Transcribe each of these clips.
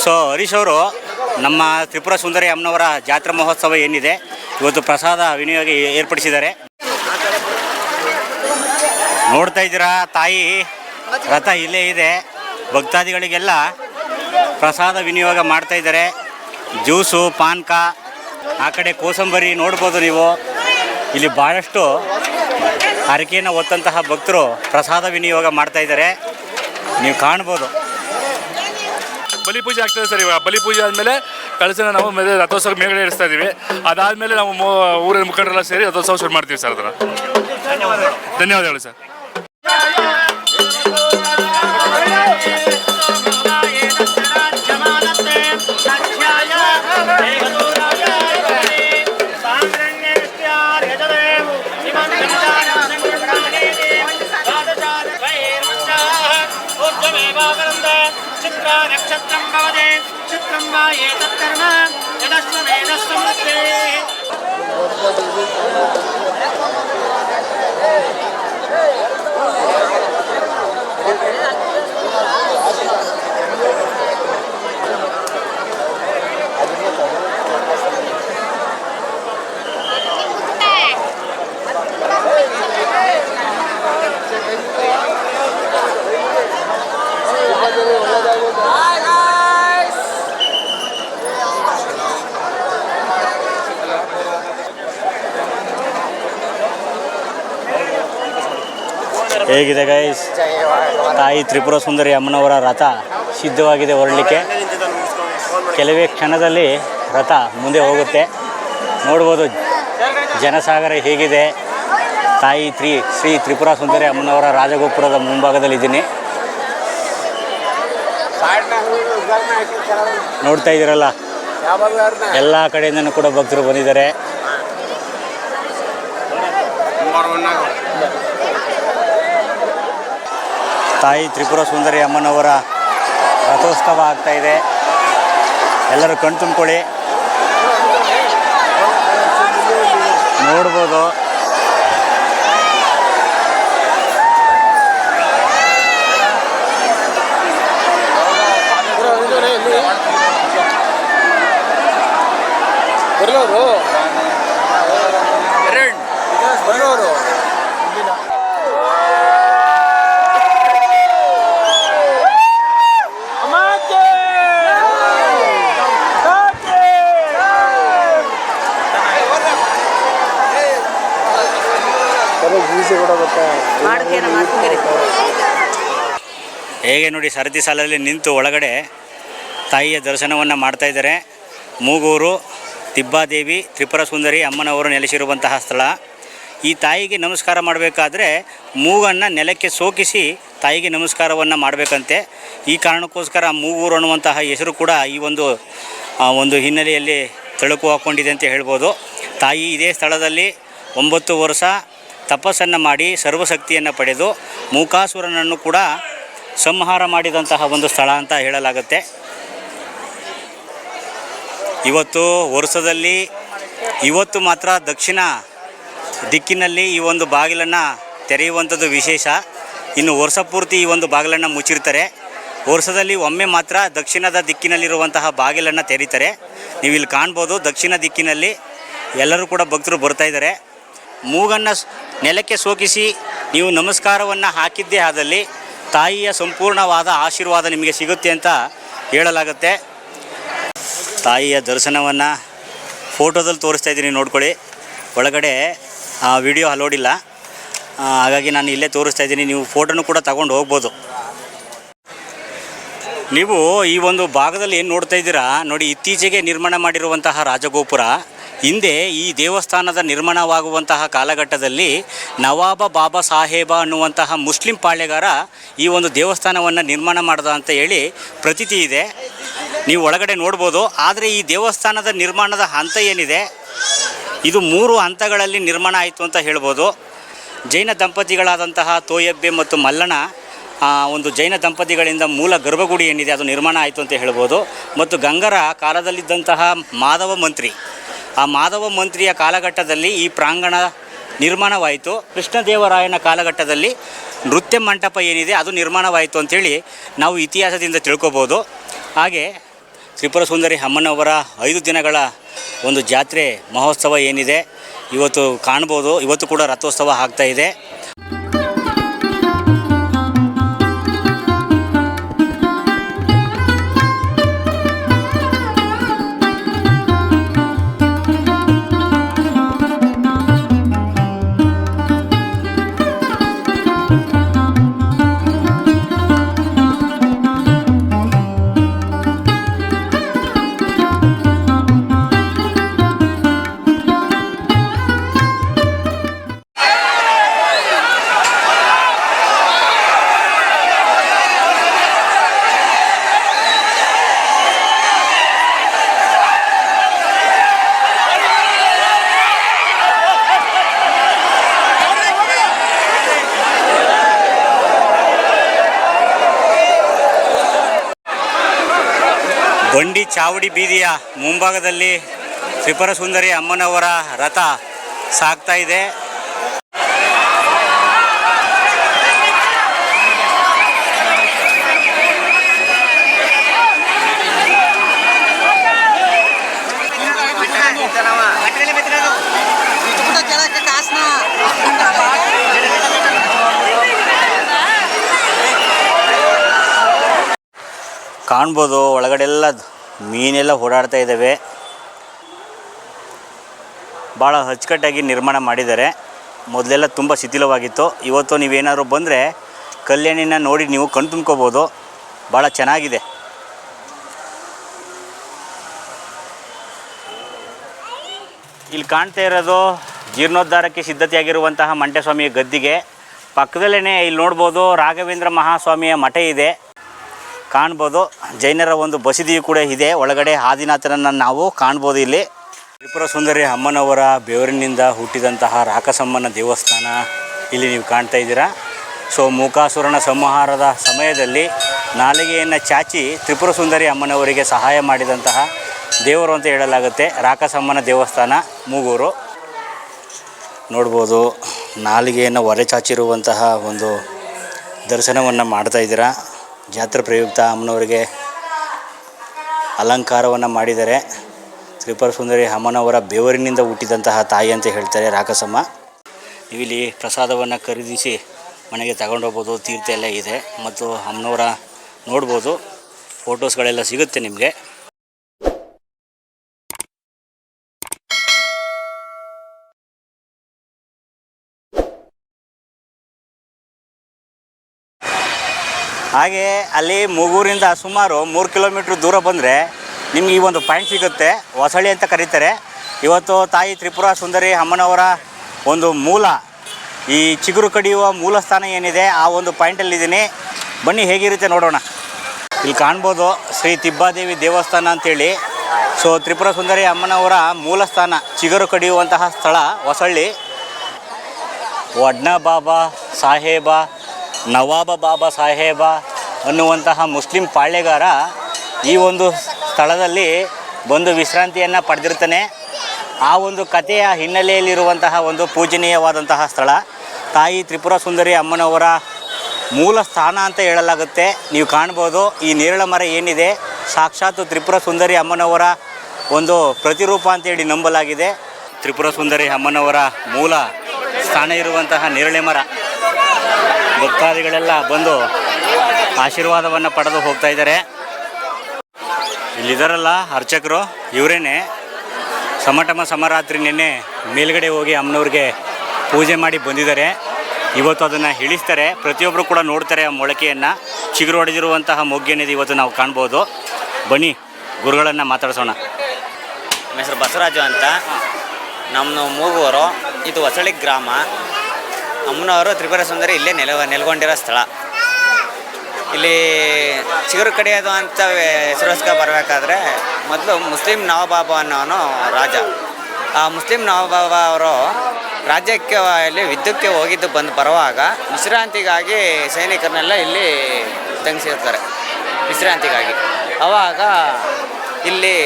So Harish ಅವರು ನಮ್ಮ ತ್ರಿಪುರ ಸುಂದರಿ ಅಮ್ಮನವರ ಜಾತ್ರಾ ಮಹೋತ್ಸವ ಏನಿದೆ ಇವತ್ತು ಪ್ರಸಾದ ವಿನಿಯೋಗ ಏರ್ಪಡಿಸಿದ್ದಾರೆ. ನೋಡ್ತಾ ಇದ್ದೀರಾ, ತಾಯಿ ರಥ ಇಲ್ಲೇ ಇದೆ. ಭಕ್ತಾದಿಗಳಿಗೆಲ್ಲ ಪ್ರಸಾದ ವಿನಿಯೋಗ ಮಾಡ್ತಾ ಇದ್ದಾರೆ. ಜ್ಯೂಸು, ಪಾನಕ, ಆ ಕಡೆ ಕೋಸಂಬರಿ ನೋಡ್ಬೋದು ನೀವು. ಇಲ್ಲಿ ಭಾಳಷ್ಟು ಹರಕೆಯನ್ನು ಹೊತ್ತಂತಹ ಭಕ್ತರು ಪ್ರಸಾದ ವಿನಿಯೋಗ ಮಾಡ್ತಾ ಇದ್ದಾರೆ, ನೀವು ಕಾಣ್ಬೋದು. ಬಲಿಪೂಜೆ ಆಗ್ತದೆ ಸರ್. ಇವಾಗ ಬಲಿಪೂಜೆ ಆದಮೇಲೆ ಕಳಸನ ನಾವು ಮೇಲೆ ರಥೋತ್ಸವ ಮೇಲ್ಗಡೆ ಇರಿಸ್ತಾ ಇದ್ದೀವಿ. ಅದಾದಮೇಲೆ ನಾವು ಊರಿನ ಮುಖಂಡರೆಲ್ಲ ಸೇರಿ ರಥೋತ್ಸವ ಶುರು ಮಾಡ್ತೀವಿ ಸರ್. ಅದನ್ನು ಧನ್ಯವಾದಗಳು ಸರ್. नक्षत्रं भवते चित्रं वा एतत्कर्म यदश्वमेधस्समृद्धे. ಹೇಗಿದೆ ಗೈಸ್, ತಾಯಿ ತ್ರಿಪುರ ಸುಂದರಿ ಅಮ್ಮನವರ ರಥ ಸಿದ್ಧವಾಗಿದೆ ಹೊರಡಲಿಕ್ಕೆ. ಕೆಲವೇ ಕ್ಷಣದಲ್ಲಿ ರಥ ಮುಂದೆ ಹೋಗುತ್ತೆ. ನೋಡ್ಬೋದು ಜನಸಾಗರ ಹೇಗಿದೆ. ತಾಯಿ ಶ್ರೀ ತ್ರಿಪುರ ಸುಂದರಿ ಅಮ್ಮನವರ ರಾಜಗೋಪುರದ ಮುಂಭಾಗದಲ್ಲಿದ್ದೀನಿ. ನೋಡ್ತಾ ಇದ್ದೀರಲ್ಲ, ಎಲ್ಲ ಕಡೆಯಿಂದನೂ ಕೂಡ ಭಕ್ತರು ಬಂದಿದ್ದಾರೆ. ತಾಯಿ ತ್ರಿಪುರ ಸುಂದರಿ ಅಮ್ಮನವರ ರಥೋತ್ಸವ ಆಗ್ತಾಯಿದೆ. ಎಲ್ಲರೂ ಕಣ್ ತುಂಬಿಕೊಳ್ಳಿ, ನೋಡ್ಬೋದು. ಹೇಗೆ ನೋಡಿ, ಸರತಿ ಸಾಲಲ್ಲಿ ನಿಂತು ಒಳಗಡೆ ತಾಯಿಯ ದರ್ಶನವನ್ನು ಮಾಡ್ತಾ ಇದ್ದಾರೆ. ಮೂಗೂರು ತಿಬ್ಬಾದೇವಿ ತ್ರಿಪುರ ಸುಂದರಿ ಅಮ್ಮನವರು ನೆಲೆಸಿರುವಂತಹ ಸ್ಥಳ. ಈ ತಾಯಿಗೆ ನಮಸ್ಕಾರ ಮಾಡಬೇಕಾದ್ರೆ ಮೂಗನ್ನು ನೆಲಕ್ಕೆ ಸೋಕಿಸಿ ತಾಯಿಗೆ ನಮಸ್ಕಾರವನ್ನು ಮಾಡಬೇಕಂತೆ. ಈ ಕಾರಣಕ್ಕೋಸ್ಕರ ಮೂಗೂರು ಅನ್ನುವಂತಹ ಹೆಸರು ಕೂಡ ಈ ಒಂದು ಹಿನ್ನೆಲೆಯಲ್ಲಿ ತಳುಕು ಹಾಕ್ಕೊಂಡಿದೆ ಅಂತ ಹೇಳ್ಬೋದು. ತಾಯಿ ಇದೇ ಸ್ಥಳದಲ್ಲಿ 9 ವರ್ಷ ತಪಸ್ಸನ್ನು ಮಾಡಿ ಸರ್ವಶಕ್ತಿಯನ್ನು ಪಡೆದು ಮೂಕಾಸುರನನ್ನು ಕೂಡ ಸಂಹಾರ ಮಾಡಿದಂತಹ ಒಂದು ಸ್ಥಳ ಅಂತ ಹೇಳಲಾಗುತ್ತೆ. ಇವತ್ತು ಮಾತ್ರ ದಕ್ಷಿಣ ದಿಕ್ಕಿನಲ್ಲಿ ಈ ಒಂದು ಬಾಗಿಲನ್ನು ತೆರೆಯುವಂಥದ್ದು ವಿಶೇಷ. ಇನ್ನು ವರ್ಷ ಪೂರ್ತಿ ಈ ಒಂದು ಬಾಗಿಲನ್ನು ಮುಚ್ಚಿರ್ತಾರೆ. ವರ್ಷದಲ್ಲಿ ಒಮ್ಮೆ ಮಾತ್ರ ದಕ್ಷಿಣದ ದಿಕ್ಕಿನಲ್ಲಿರುವಂತಹ ಬಾಗಿಲನ್ನು ತೆರೀತಾರೆ. ನೀವು ಇಲ್ಲಿ ಕಾಣ್ಬೋದು, ದಕ್ಷಿಣ ದಿಕ್ಕಿನಲ್ಲಿ ಎಲ್ಲರೂ ಕೂಡ ಭಕ್ತರು ಬರ್ತಾ ಇದ್ದಾರೆ. ಮೂಗನ್ನು ನೆಲಕ್ಕೆ ಸೋಕಿಸಿ ನೀವು ನಮಸ್ಕಾರವನ್ನು ಹಾಕಿದ್ದೇ ಆದಲ್ಲಿ ತಾಯಿಯ ಸಂಪೂರ್ಣವಾದ ಆಶೀರ್ವಾದ ನಿಮಗೆ ಸಿಗುತ್ತೆ ಅಂತ ಹೇಳಲಾಗುತ್ತೆ. ತಾಯಿಯ ದರ್ಶನವನ್ನು ಫೋಟೋದಲ್ಲಿ ತೋರಿಸ್ತಾ ಇದ್ದೀನಿ, ನೋಡ್ಕೊಳ್ಳಿ. ಒಳಗಡೆ ವಿಡಿಯೋ ಅಲೋಡಿಲ್ಲ, ಹಾಗಾಗಿ ನಾನು ಇಲ್ಲೇ ತೋರಿಸ್ತಾ ಇದ್ದೀನಿ. ನೀವು ಫೋಟೋನು ಕೂಡ ತಗೊಂಡು ಹೋಗ್ಬೋದು. ನೀವು ಈ ಒಂದು ಭಾಗದಲ್ಲಿ ಏನು ನೋಡ್ತಾ ಇದ್ದೀರಾ ನೋಡಿ, ಇತ್ತೀಚೆಗೆ ನಿರ್ಮಾಣ ಮಾಡಿರುವಂತಹ ರಾಜಗೋಪುರ. ಹಿಂದೆ ಈ ದೇವಸ್ಥಾನದ ನಿರ್ಮಾಣವಾಗುವಂತಹ ಕಾಲಘಟ್ಟದಲ್ಲಿ ನವಾಬ ಬಾಬಾ ಸಾಹೇಬ ಅನ್ನುವಂತಹ ಮುಸ್ಲಿಂ ಪಾಳ್ಯಗಾರ ಈ ಒಂದು ದೇವಸ್ಥಾನವನ್ನು ನಿರ್ಮಾಣ ಮಾಡ್ದ ಅಂತ ಹೇಳಿ ಪ್ರತೀತಿ ಇದೆ. ನೀವು ಒಳಗಡೆ ನೋಡ್ಬೋದು. ಆದರೆ ಈ ದೇವಸ್ಥಾನದ ನಿರ್ಮಾಣದ ಹಂತ ಏನಿದೆ, ಇದು 3 ಹಂತಗಳಲ್ಲಿ ನಿರ್ಮಾಣ ಆಯಿತು ಅಂತ ಹೇಳ್ಬೋದು. ಜೈನ ದಂಪತಿಗಳಾದಂತಹ ತೋಯಬ್ಬೆ ಮತ್ತು ಮಲ್ಲಣ್ಣ ಒಂದು ಜೈನ ದಂಪತಿಗಳಿಂದ ಮೂಲ ಗರ್ಭಗುಡಿ ಏನಿದೆ ಅದು ನಿರ್ಮಾಣ ಆಯಿತು ಅಂತ ಹೇಳ್ಬೋದು. ಮತ್ತು ಗಂಗರ ಕಾಲದಲ್ಲಿದ್ದಂತಹ ಮಾಧವ ಮಂತ್ರಿ, ಆ ಮಾಧವ ಮಂತ್ರಿಯ ಕಾಲಘಟ್ಟದಲ್ಲಿ ಈ ಪ್ರಾಂಗಣ ನಿರ್ಮಾಣವಾಯಿತು. ಕೃಷ್ಣದೇವರಾಯನ ಕಾಲಘಟ್ಟದಲ್ಲಿ ನೃತ್ಯ ಮಂಟಪ ಏನಿದೆ ಅದು ನಿರ್ಮಾಣವಾಯಿತು ಅಂಥೇಳಿ ನಾವು ಇತಿಹಾಸದಿಂದ ತಿಳ್ಕೊಬೋದು. ಹಾಗೆ ತ್ರಿಪುರ ಸುಂದರಿ ಅಮ್ಮನವರ 5 ದಿನಗಳ ಒಂದು ಜಾತ್ರೆ ಮಹೋತ್ಸವ ಏನಿದೆ ಇವತ್ತು ಕಾಣ್ಬೋದು. ಇವತ್ತು ಕೂಡ ರಥೋತ್ಸವ ಆಗ್ತಾ ಇದೆ. ಬಂಡಿ ಚಾವಡಿ ಬೀದಿಯ ಮುಂಭಾಗದಲ್ಲಿ ತ್ರಿಪುರ ಸುಂದರಿ ಅಮ್ಮನವರ ರಥ ಸಾಗ್ತಾ ಇದೆ. ಕಾಣ್ಬೋದು ಒಳಗಡೆಲ್ಲ ಮೀನೆಲ್ಲ ಓಡಾಡ್ತಾ ಇದ್ದಾವೆ. ಭಾಳ ಅಚ್ಚುಕಟ್ಟಾಗಿ ನಿರ್ಮಾಣ ಮಾಡಿದ್ದಾರೆ. ಮೊದಲೆಲ್ಲ ತುಂಬ ಶಿಥಿಲವಾಗಿತ್ತು. ಇವತ್ತು ನೀವೇನಾದ್ರು ಬಂದರೆ ಕಲ್ಯಾಣಿನ ನೋಡಿ ನೀವು ಕಣ್ ತುಂಬ್ಕೋಬೋದು. ಭಾಳ ಚೆನ್ನಾಗಿದೆ. ಇಲ್ಲಿ ಕಾಣ್ತಾ ಇರೋದು ಜೀರ್ಣೋದ್ಧಾರಕ್ಕೆ ಸಿದ್ಧತೆಯಾಗಿರುವಂತಹ ಮಂಟೇಸ್ವಾಮಿಯ ಗದ್ದಿಗೆ ಪಕ್ಕದಲ್ಲೇ ಇಲ್ಲಿ ನೋಡ್ಬೋದು ರಾಘವೇಂದ್ರ ಮಹಾಸ್ವಾಮಿಯ ಮಠ ಇದೆ, ಕಾಣ್ಬೋದು. ಜೈನರ ಒಂದು ಬಸದಿಯು ಕೂಡ ಇದೆ. ಒಳಗಡೆ ಆದಿನಾಥನನ್ನು ನಾವು ಕಾಣ್ಬೋದು. ಇಲ್ಲಿ ತ್ರಿಪುರ ಸುಂದರಿ ಅಮ್ಮನವರ ಬೆವರಿನಿಂದ ಹುಟ್ಟಿದಂತಹ ರಾಕಸಮ್ಮನ ದೇವಸ್ಥಾನ ಇಲ್ಲಿ ನೀವು ಕಾಣ್ತಾ ಇದ್ದೀರಾ. ಸೊ ಮೂಕಾಸುರನ ಸಂಹಾರದ ಸಮಯದಲ್ಲಿ ನಾಲಿಗೆಯನ್ನು ಚಾಚಿ ತ್ರಿಪುರ ಸುಂದರಿ ಅಮ್ಮನವರಿಗೆ ಸಹಾಯ ಮಾಡಿದಂತಹ ದೇವರು ಅಂತ ಹೇಳಲಾಗುತ್ತೆ. ರಾಕಸಮ್ಮನ ದೇವಸ್ಥಾನ ಮೂಗೂರು ನೋಡ್ಬೋದು. ನಾಲಿಗೆಯನ್ನು ಹೊರಚಾಚಿರುವಂತಹ ಒಂದು ದರ್ಶನವನ್ನು ಮಾಡ್ತಾ ಇದ್ದೀರಾ. ಜಾತ್ರೆ ಪ್ರಯುಕ್ತ ಅಮ್ಮನವರಿಗೆ ಅಲಂಕಾರವನ್ನು ಮಾಡಿದ್ದಾರೆ. ತ್ರಿಪುರ ಸುಂದರಿ ಅಮ್ಮನವರ ಬೆವರಿನಿಂದ ಹುಟ್ಟಿದಂತಹ ತಾಯಿ ಅಂತ ಹೇಳ್ತಾರೆ ರಾಕಸಮ್ಮ. ನೀವಿಲ್ಲಿ ಪ್ರಸಾದವನ್ನು ಖರೀದಿಸಿ ಮನೆಗೆ ತಗೊಂಡೋಗ್ಬೋದು. ತೀರ್ಥ ಎಲ್ಲ ಇದೆ ಮತ್ತು ಅಮ್ಮನವರ ನೋಡ್ಬೋದು. ಫೋಟೋಸ್ಗಳೆಲ್ಲ ಸಿಗುತ್ತೆ ನಿಮಗೆ. ಹಾಗೆ ಅಲ್ಲಿ ಮೂಗೂರಿಂದ ಸುಮಾರು 3 ಕಿಲೋಮೀಟ್ರ್ ದೂರ ಬಂದರೆ ನಿಮ್ಗೆ ಈ ಒಂದು ಪಾಯಿಂಟ್ ಸಿಗುತ್ತೆ. ಹೊಸಳ್ಳಿ ಅಂತ ಕರೀತಾರೆ. ಇವತ್ತು ತಾಯಿ ತ್ರಿಪುರ ಸುಂದರಿ ಅಮ್ಮನವರ ಒಂದು ಮೂಲ, ಈ ಚಿಗುರು ಕಡಿಯುವ ಮೂಲ ಸ್ಥಾನ ಏನಿದೆ ಆ ಒಂದು ಪಾಯಿಂಟಲ್ಲಿದ್ದೀನಿ. ಬನ್ನಿ ಹೇಗಿರುತ್ತೆ ನೋಡೋಣ. ಇಲ್ಲಿ ಕಾಣ್ಬೋದು ಶ್ರೀ ತಿಬ್ಬಾದೇವಿ ದೇವಸ್ಥಾನ ಅಂತೇಳಿ. ಸೊ ತ್ರಿಪುರ ಸುಂದರಿ ಅಮ್ಮನವರ ಮೂಲ ಸ್ಥಾನ ಚಿಗುರು ಕಡಿಯುವಂತಹ ಸ್ಥಳ ಹೊಸಳ್ಳಿ. ವಡ್ನ ಬಾಬಾ ಸಾಹೇಬ, ನವಾಬ ಬಾಬಾ ಸಾಹೇಬ ಅನ್ನುವಂತಹ ಮುಸ್ಲಿಂ ಪಾಳ್ಯಗಾರ ಈ ಒಂದು ಸ್ಥಳದಲ್ಲಿ ಬಂದು ವಿಶ್ರಾಂತಿಯನ್ನು ಪಡೆದಿರ್ತಾನೆ. ಆ ಒಂದು ಕಥೆಯ ಹಿನ್ನೆಲೆಯಲ್ಲಿರುವಂತಹ ಒಂದು ಪೂಜನೀಯವಾದಂತಹ ಸ್ಥಳ ತಾಯಿ ತ್ರಿಪುರ ಸುಂದರಿ ಅಮ್ಮನವರ ಮೂಲ ಸ್ಥಾನ ಅಂತ ಹೇಳಲಾಗುತ್ತೆ. ನೀವು ಕಾಣ್ಬೋದು ಈ ನೇರಳ ಮರ ಏನಿದೆ ಸಾಕ್ಷಾತ್ ತ್ರಿಪುರ ಸುಂದರಿ ಅಮ್ಮನವರ ಒಂದು ಪ್ರತಿರೂಪ ಅಂತೇಳಿ ನಂಬಲಾಗಿದೆ. ತ್ರಿಪುರ ಸುಂದರಿ ಅಮ್ಮನವರ ಮೂಲ ಸ್ಥಾನ ಇರುವಂತಹ ನೇರಳೆ ಮರ. ಭಕ್ತಾದಿಗಳೆಲ್ಲ ಬಂದು ಆಶೀರ್ವಾದವನ್ನು ಪಡೆದು ಹೋಗ್ತಾ ಇದ್ದಾರೆ. ಇಲ್ಲಿದ್ದಾರಲ್ಲ ಅರ್ಚಕರು, ಇವರೇನೆ ಸಮಟಮ ಸಮರಾತ್ರಿ ನಿನ್ನೆ ಮೇಲ್ಗಡೆ ಹೋಗಿ ಅಮ್ಮನವ್ರಿಗೆ ಪೂಜೆ ಮಾಡಿ ಬಂದಿದ್ದಾರೆ. ಇವತ್ತು ಅದನ್ನು ಇಳಿಸ್ತಾರೆ. ಪ್ರತಿಯೊಬ್ಬರು ಕೂಡ ನೋಡ್ತಾರೆ ಆ ಮೊಳಕೆಯನ್ನು. ಚಿಗುರು ಹೊಡೆದಿರುವಂತಹ ಮೊಗ್ಗೇನಿದೆ ಇವತ್ತು ನಾವು ಕಾಣ್ಬೋದು. ಬನ್ನಿ ಗುರುಗಳನ್ನು ಮಾತಾಡ್ಸೋಣ. ನಮ್ಮ ಹೆಸರು ಬಸವರಾಜು ಅಂತ. ನಮ್ಮ ಮೂಗೂರು, ಇದು ಹೊಸಳ್ಳಿ ಗ್ರಾಮ. ಅಮ್ಮನವರು ತ್ರಿಪುರ ಸುಂದರಿ ಇಲ್ಲೇ ನೆಲೆಗೊಂಡಿರೋ ಸ್ಥಳ. ಇಲ್ಲಿ ಚಿಗುರು ಕಡಿಯೋದು ಅಂತ ಹೆಸರೋಸ್ಕರ ಬರಬೇಕಾದ್ರೆ ಮೊದಲು ಮುಸ್ಲಿಂ ನವಾಬ ಅನ್ನೋನು ರಾಜ. ಆ ಮುಸ್ಲಿಂ ನವಾಬ ಅವರು ರಾಜ್ಯಕ್ಕೆ ಇಲ್ಲಿ ಯುದ್ಧಕ್ಕೆ ಹೋಗಿದ್ದು ಬರುವಾಗ ವಿಶ್ರಾಂತಿಗಾಗಿ ಸೈನಿಕರನ್ನೆಲ್ಲ ಇಲ್ಲಿ ತಂಗಿಸಿರ್ತಾರೆ ವಿಶ್ರಾಂತಿಗಾಗಿ. ಆವಾಗ ಇಲ್ಲಿ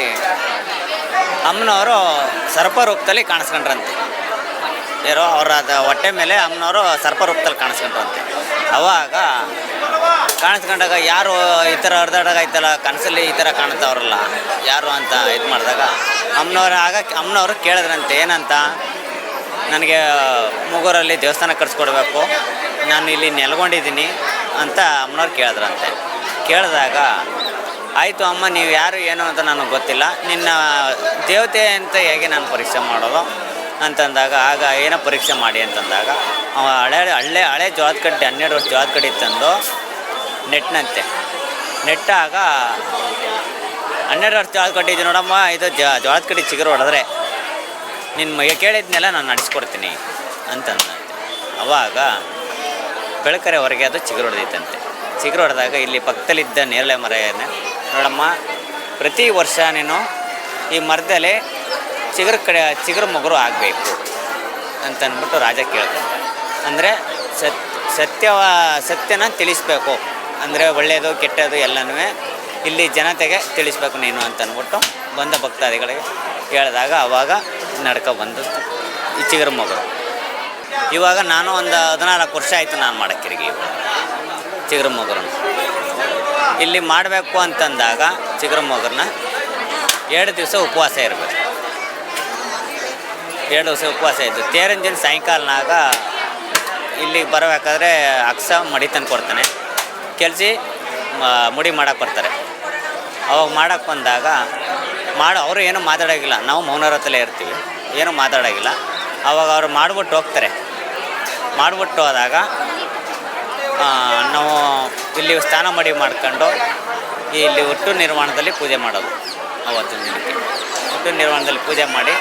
ಅಮ್ಮನವರು ಸರ್ಪ ರೂಪದಲ್ಲಿ ಕಾಣಿಸ್ಕೊಂಡ್ರಂತೆ. ಯಾರೋ ಅವರ ಹೊಟ್ಟೆ ಮೇಲೆ ಅಮ್ಮನವರು ಸರ್ಪ ರೂಪದಲ್ಲಿ ಕಾಣಿಸ್ಕೊಂಡ್ರಂತೆ. ಅವಾಗ ಕಾಣಿಸ್ಕೊಂಡಾಗ ಯಾರು ಈ ಥರ ಹರಿದಾಡಾಗೈತಲ್ಲ ಕನಸಲ್ಲಿ ಈ ಥರ ಕಾಣ್ತಾವ್ರಲ್ಲ ಯಾರು ಅಂತ ಇದು ಮಾಡಿದಾಗ ಅಮ್ಮನವರು ಕೇಳಿದ್ರಂತೆ ಏನಂತ, ನನಗೆ ಮೂಗೂರಲ್ಲಿ ದೇವಸ್ಥಾನ ಕಟ್ಸ್ಕೊಡ್ಬೇಕು, ನಾನು ಇಲ್ಲಿ ನೆಲ್ಕೊಂಡಿದ್ದೀನಿ ಅಂತ ಅಮ್ಮನವ್ರು ಕೇಳಿದ್ರಂತೆ. ಕೇಳಿದಾಗ ಆಯಿತು ಅಮ್ಮ, ನೀವು ಯಾರು ಏನು ಅಂತ ನನಗೆ ಗೊತ್ತಿಲ್ಲ, ನಿನ್ನ ದೇವತೆ ಅಂತ ಹೇಗೆ ನಾನು ಪರೀಕ್ಷೆ ಮಾಡೋದು ಅಂತಂದಾಗ, ಆಗ ಏನೋ ಪರೀಕ್ಷೆ ಮಾಡಿ ಅಂತಂದಾಗ ಹಳೆ ಜೋಳದ ಕಡ್ಡಿ 12 ವರ್ಷ ಜೋಳದ ಕಡ್ಡಿ ತಂದು ನೆಟ್ನಂತೆ. ನೆಟ್ಟಾಗ 12 ವರ್ಷ ಜೋಳದ ಕಡ್ಡಿ ಇದು ನೋಡಮ್ಮ, ಇದು ಜೋಳದ ಕಡ್ಡಿ ಚಿಗುರು ಹೊಡೆದ್ರೆ ನಿನ್ನ ಕೇಳಿದ್ನೆಲ್ಲ ನಾನು ನಡೆಸ್ಕೊಡ್ತೀನಿ ಅಂತಂದಂತೆ. ಅವಾಗ ಬೆಳಕರೆ ಹೊರಗೆ ಅದು ಚಿಗುರು ಹೊಡೆದೈತಂತೆ. ಚಿಗುರು ಹೊಡೆದಾಗ ಇಲ್ಲಿ ಪಕ್ಕದಲ್ಲಿದ್ದ ನೇರಳೆ ಮರ ನೋಡಮ್ಮ, ಪ್ರತಿ ವರ್ಷ ನೀನು ಈ ಮರದಲ್ಲಿ ಚಿಗುರು ಮೊಗರು ಆಗಬೇಕು ಅಂತಂದ್ಬಿಟ್ಟು ರಾಜ ಕೇಳ್ತಾನೆ. ಅಂದರೆ ಸತ್ಯನ ತಿಳಿಸ್ಬೇಕು, ಅಂದರೆ ಒಳ್ಳೆಯದು ಕೆಟ್ಟದ್ದು ಎಲ್ಲನೂ ಇಲ್ಲಿ ಜನತೆಗೆ ತಿಳಿಸ್ಬೇಕು ನೀನು ಅಂತಂದ್ಬಿಟ್ಟು ಬಂದ ಭಕ್ತಾದಿಗಳಿಗೆ ಹೇಳಿದಾಗ ಅವಾಗ ನಡ್ಕೊಬಂದು ಈ ಚಿಗುರು ಮೊಗರು. ಇವಾಗ ನಾನು ಒಂದು 14 ವರ್ಷ ಆಯಿತು ನಾನು ಮಾಡೋಕ್ಕಿರಿಗೆ ಚಿಗುರು ಮೊಗರನ್ನು ಇಲ್ಲಿ ಮಾಡಬೇಕು ಅಂತಂದಾಗ ಚಿಗುರು ಮೊಗರನ್ನ 2 ದಿವಸ ಉಪವಾಸ ಇರಬೇಕು. 2 ದಿವಸ ಉಪವಾಸ ಇದ್ದು ತೇರಿನ ದಿನ ಸಾಯಂಕಾಲನಾಗ ಇಲ್ಲಿಗೆ ಬರಬೇಕಾದ್ರೆ ಅಕ್ಸ ಮಡಿ ತಂದು ಕೊಡ್ತಾನೆ. ಕೆಲ್ಸಿ ಮುಡಿ ಮಾಡೋಕ್ಕೆ ಬರ್ತಾರೆ. ಅವಾಗ ಮಾಡೋಕ್ಕೆ ಬಂದಾಗ ಅವರು ಏನೂ ಮಾತಾಡೋಂಗಿಲ್ಲ, ನಾವು ಮೌನವ್ರತಲ್ಲೇ ಇರ್ತೀವಿ, ಏನೂ ಮಾತಾಡೋಂಗಿಲ್ಲ. ಅವಾಗ ಅವ್ರು ಮಾಡಿಬಿಟ್ಟು ಹೋಗ್ತಾರೆ. ಮಾಡಿಬಿಟ್ಟು ಹೋದಾಗ ನಾವು ಇಲ್ಲಿ ಸ್ನಾನ ಮಡಿ ಮಾಡ್ಕೊಂಡು ಇಲ್ಲಿ ಹುಟ್ಟು ನಿರ್ಮಾಣದಲ್ಲಿ ಪೂಜೆ ಮಾಡೋದು. ಅವತ್ತಿನ ದಿನಕ್ಕೆ ಹುಟ್ಟು ನಿರ್ಮಾಣದಲ್ಲಿ ಪೂಜೆ ಮಾಡಿ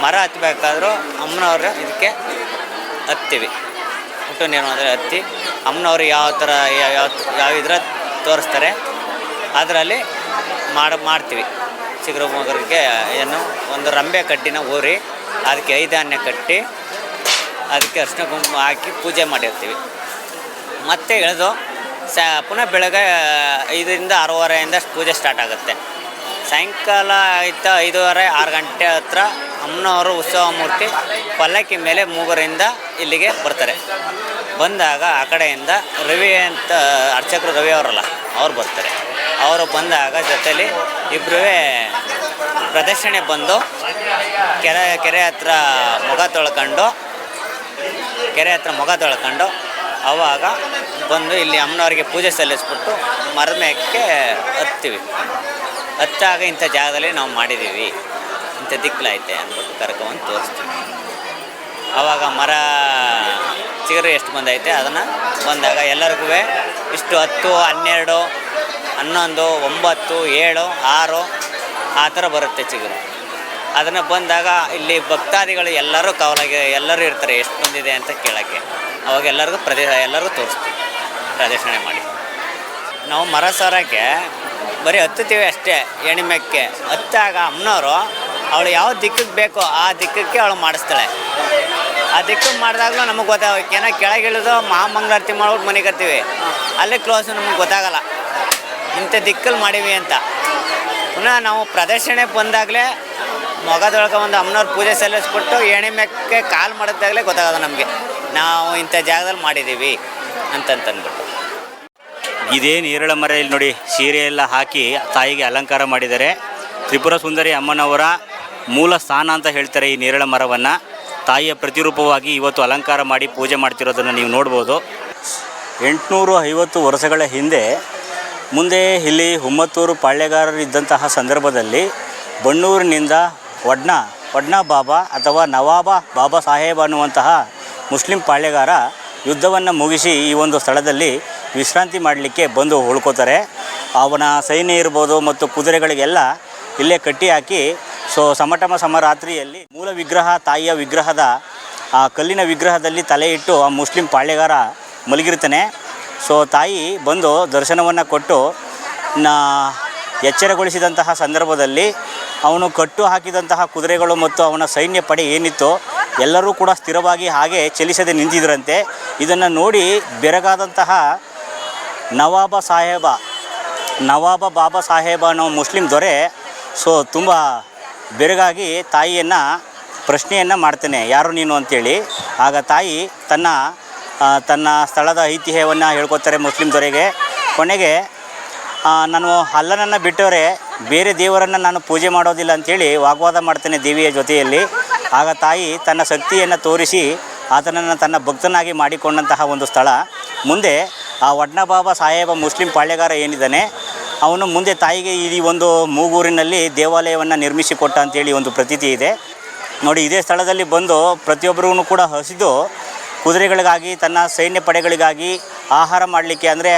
ಮರ ಹತ್ತಬೇಕಾದ್ರೂ ಅಮ್ಮನವ್ರ ಇದಕ್ಕೆ ಹತ್ತೀವಿ. ಹುಟ್ಟು ನಿರ್ಮಾಣದಲ್ಲಿ ಹತ್ತಿ ಅಮ್ಮನವ್ರು ಯಾವ ಥರ ಯಾವ ಇದ್ರ ತೋರಿಸ್ತಾರೆ ಅದರಲ್ಲಿ ಮಾಡ್ತೀವಿ. ಚಿಗುರು ಮೊಗರಿಗೆ ಏನು ಒಂದು ರಂಬೆ ಕಡ್ಡಿನ ಊರಿ ಅದಕ್ಕೆ 5 ಧಾನ್ಯ ಕಟ್ಟಿ ಅದಕ್ಕೆ ಅರಿಶಿನ ಕುಂಕುಮ ಹಾಕಿ ಪೂಜೆ ಮಾಡಿರ್ತೀವಿ. ಮತ್ತೆ ಇಳಿದು ಪುನಃ ಬೆಳಗ್ಗೆ 5ರಿಂದ 6:30 ಪೂಜೆ ಸ್ಟಾರ್ಟ್ ಆಗುತ್ತೆ. ಸಾಯಂಕಾಲ 5:30 6 ಗಂಟೆ ಹತ್ರ ಅಮ್ಮನವರು ಉತ್ಸವ ಮೂರ್ತಿ ಪಲ್ಲಕ್ಕಿ ಮೇಲೆ ಮೂಗರಿಂದ ಇಲ್ಲಿಗೆ ಬರ್ತಾರೆ. ಬಂದಾಗ ಆ ಕಡೆಯಿಂದ ರವಿ ಅಂತ ಅರ್ಚಕರು ರವಿ ಅವರಲ್ಲ ಅವ್ರು ಬರ್ತಾರೆ. ಅವರು ಬಂದಾಗ ಜೊತೆಲಿ ಇಬ್ಬರೂ ಪ್ರದಕ್ಷಿಣೆ ಬಂದು ಕೆರೆ ಹತ್ರ ಮುಖ ತೊಳ್ಕೊಂಡು ಆವಾಗ ಬಂದು ಇಲ್ಲಿ ಅಮ್ಮನವ್ರಿಗೆ ಪೂಜೆ ಸಲ್ಲಿಸ್ಬಿಟ್ಟು ಮರದ ಮೇಕ್ಕೆ ಹತ್ತೀವಿ. ಹತ್ತಾಗ ಇಂಥ ಜಾಗದಲ್ಲಿ ನಾವು ಮಾಡಿದ್ದೀವಿ, ಇಂಥ ದಿಕ್ಕಲೈತೆ ಅಂದ್ಬಿಟ್ಟು ಕರ್ಕೊಂಡು ತೋರಿಸ್ತೀವಿ. ಆವಾಗ ಮರ ಚಿಗುರು ಎಷ್ಟು ಬಂದೈತೆ ಅದನ್ನು ಬಂದಾಗ ಎಲ್ಲರಿಗೂ ಇಷ್ಟು 10, 12, 11, 9, 7, 6 ಆ ಥರ ಬರುತ್ತೆ ಚಿಗುರು. ಅದನ್ನು ಬಂದಾಗ ಇಲ್ಲಿ ಭಕ್ತಾದಿಗಳು ಎಲ್ಲರೂ ಎಲ್ಲರೂ ಇರ್ತಾರೆ, ಎಷ್ಟು ಬಂದಿದೆ ಅಂತ ಕೇಳೋಕ್ಕೆ. ಅವಾಗ ಎಲ್ಲರಿಗೂ ತೋರಿಸ್ತೀವಿ ಪ್ರದಕ್ಷಿಣೆ ಮಾಡಿ. ನಾವು ಮರ ಸೋರಕ್ಕೆ ಬರೀ ಹತ್ತುತ್ತೀವಿ ಅಷ್ಟೇ. ಎಣಿಮೆಕ್ಕೆ ಹತ್ತಾಗ ಅಮ್ಮನವರು ಅವಳು ಯಾವ ದಿಕ್ಕಿಗೆ ಬೇಕೋ ಆ ದಿಕ್ಕಕ್ಕೆ ಅವಳು ಮಾಡಿಸ್ತಾಳೆ. ಆ ದಿಕ್ಕಿಗೆ ಮಾಡಿದಾಗಲೂ ನಮಗೆ ಗೊತ್ತಾಗಬೇಕು. ಏನೋ ಕೆಳಗಿಳಿದು ಮಹಾಮಂಗಳಾರತಿ ಮಾಡ್ಬಿಟ್ಟು ಮನೆಗೆ ಹತ್ತೀವಿ, ಅಲ್ಲೇ ಕ್ಲೋಸು ನಮಗೆ ಗೊತ್ತಾಗಲ್ಲ ಇಂಥ ದಿಕ್ಕಲ್ಲಿ ಮಾಡೀವಿ ಅಂತ. ಪುನಃ ನಾವು ಪ್ರದಕ್ಷಿಣೆ ಬಂದಾಗಲೇ ಮೊಗ ತೊಳ್ಕೊಂಡು ಅಮ್ಮನವ್ರ ಪೂಜೆ ಸಲ್ಲಿಸ್ಬಿಟ್ಟು ಎಣಿಮೆಕ್ಕೆ ಕಾಲು ಮಾಡಿದಾಗಲೇ ಗೊತ್ತಾಗೋದು ನಮಗೆ ನಾವು ಇಂಥ ಜಾಗದಲ್ಲಿ ಮಾಡಿದ್ದೀವಿ ಅಂತಂದ್ಬಿಟ್ಟು. ಇದೇ ನೇರಳೆ ಮರ ಇಲ್ಲಿ ನೋಡಿ, ಸೀರೆ ಎಲ್ಲ ಹಾಕಿ ತಾಯಿಗೆ ಅಲಂಕಾರ ಮಾಡಿದ್ದಾರೆ. ತ್ರಿಪುರ ಸುಂದರಿ ಅಮ್ಮನವರ ಮೂಲ ಸ್ಥಾನ ಅಂತ ಹೇಳ್ತಾರೆ ಈ ನೇರಳೆ ಮರವನ್ನು. ತಾಯಿಯ ಪ್ರತಿರೂಪವಾಗಿ ಇವತ್ತು ಅಲಂಕಾರ ಮಾಡಿ ಪೂಜೆ ಮಾಡ್ತಿರೋದನ್ನು ನೀವು ನೋಡ್ಬೋದು. 850 ವರ್ಷಗಳ ಹಿಂದೆ ಮುಂದೆ ಇಲ್ಲಿ ಹುಮ್ಮತ್ತೂರು ಪಾಳ್ಯಗಾರರಿದ್ದಂತಹ ಸಂದರ್ಭದಲ್ಲಿ ಬಣ್ಣೂರಿನಿಂದ ವಡ್ನಾ ಬಾಬಾ ಅಥವಾ ನವಾಬ ಬಾಬಾ ಸಾಹೇಬ್ ಅನ್ನುವಂತಹ ಮುಸ್ಲಿಂ ಪಾಳ್ಯಗಾರ ಯುದ್ಧವನ್ನು ಮುಗಿಸಿ ಈ ಒಂದು ಸ್ಥಳದಲ್ಲಿ ವಿಶ್ರಾಂತಿ ಮಾಡಲಿಕ್ಕೆ ಬಂದು ಉಳ್ಕೋತಾರೆ. ಅವನ ಸೈನ್ಯ ಇರ್ಬೋದು ಮತ್ತು ಕುದುರೆಗಳಿಗೆಲ್ಲ ಇಲ್ಲೇ ಕಟ್ಟಿ ಹಾಕಿ ಸಮರಾತ್ರಿಯಲ್ಲಿ ಮೂಲ ವಿಗ್ರಹ ತಾಯಿಯ ವಿಗ್ರಹದ ಆ ಕಲ್ಲಿನ ವಿಗ್ರಹದಲ್ಲಿ ತಲೆ ಇಟ್ಟು ಆ ಮುಸ್ಲಿಂ ಪಾಳ್ಯಗಾರ ಮಲಗಿರ್ತಾನೆ. ತಾಯಿ ಬಂದು ದರ್ಶನವನ್ನು ಕೊಟ್ಟು ಎಚ್ಚರಗೊಳಿಸಿದಂತಹ ಸಂದರ್ಭದಲ್ಲಿ ಅವನು ಕಟ್ಟು ಹಾಕಿದಂತಹ ಕುದುರೆಗಳು ಮತ್ತು ಅವನ ಸೈನ್ಯ ಪಡೆ ಏನಿತ್ತು ಎಲ್ಲರೂ ಕೂಡ ಸ್ಥಿರವಾಗಿ ಹಾಗೆ ಚಲಿಸದೆ ನಿಂತಿದ್ದರಂತೆ. ಇದನ್ನು ನೋಡಿ ಬೆರಗಾದಂತಹ ನವಾಬ ಬಾಬಾ ಸಾಹೇಬ ಅನ್ನೋ ಮುಸ್ಲಿಂ ದೊರೆ ತುಂಬ ಬೆರಗಾಗಿ ತಾಯಿಯನ್ನು ಪ್ರಶ್ನೆಯನ್ನು ಮಾಡ್ತಾನೆ, ಯಾರು ನೀನು ಅಂತೇಳಿ. ಆಗ ತಾಯಿ ತನ್ನ ಸ್ಥಳದ ಐತಿಹ್ಯವನ್ನು ಹೇಳ್ಕೊತಾರೆ ಮುಸ್ಲಿಂ ದೊರೆಗೆ. ಕೊನೆಗೆ ನಾನು ಅಲ್ಲನನ್ನು ಬಿಟ್ಟವರೆ ಬೇರೆ ದೇವರನ್ನು ನಾನು ಪೂಜೆ ಮಾಡೋದಿಲ್ಲ ಅಂಥೇಳಿ ವಾಗ್ವಾದ ಮಾಡ್ತೇನೆ ದೇವಿಯ ಜೊತೆಯಲ್ಲಿ. ಆಗ ತಾಯಿ ತನ್ನ ಶಕ್ತಿಯನ್ನು ತೋರಿಸಿ ಆತನನ್ನು ತನ್ನ ಭಕ್ತನಾಗಿ ಮಾಡಿಕೊಂಡಂತಹ ಒಂದು ಸ್ಥಳ. ಮುಂದೆ ಆ ವಡ್ನ ಬಾಬಾ ಸಾಹೇಬ ಮುಸ್ಲಿಂ ಪಾಳ್ಯಗಾರ ಏನಿದ್ದಾನೆ ಅವನು ಮುಂದೆ ತಾಯಿಗೆ ಈ ಒಂದು ಮೂಗೂರಿನಲ್ಲಿ ದೇವಾಲಯವನ್ನು ನಿರ್ಮಿಸಿಕೊಟ್ಟ ಅಂತೇಳಿ ಒಂದು ಪ್ರತೀತಿ ಇದೆ ನೋಡಿ. ಇದೇ ಸ್ಥಳದಲ್ಲಿ ಬಂದು ಪ್ರತಿಯೊಬ್ಬರಿಗೂ ಕೂಡ ಹಸಿದು ಕುದುರೆಗಳಿಗಾಗಿ ತನ್ನ ಸೈನ್ಯ ಪಡೆಗಳಿಗಾಗಿ ಆಹಾರ ಮಾಡಲಿಕ್ಕೆ ಅಂದರೆ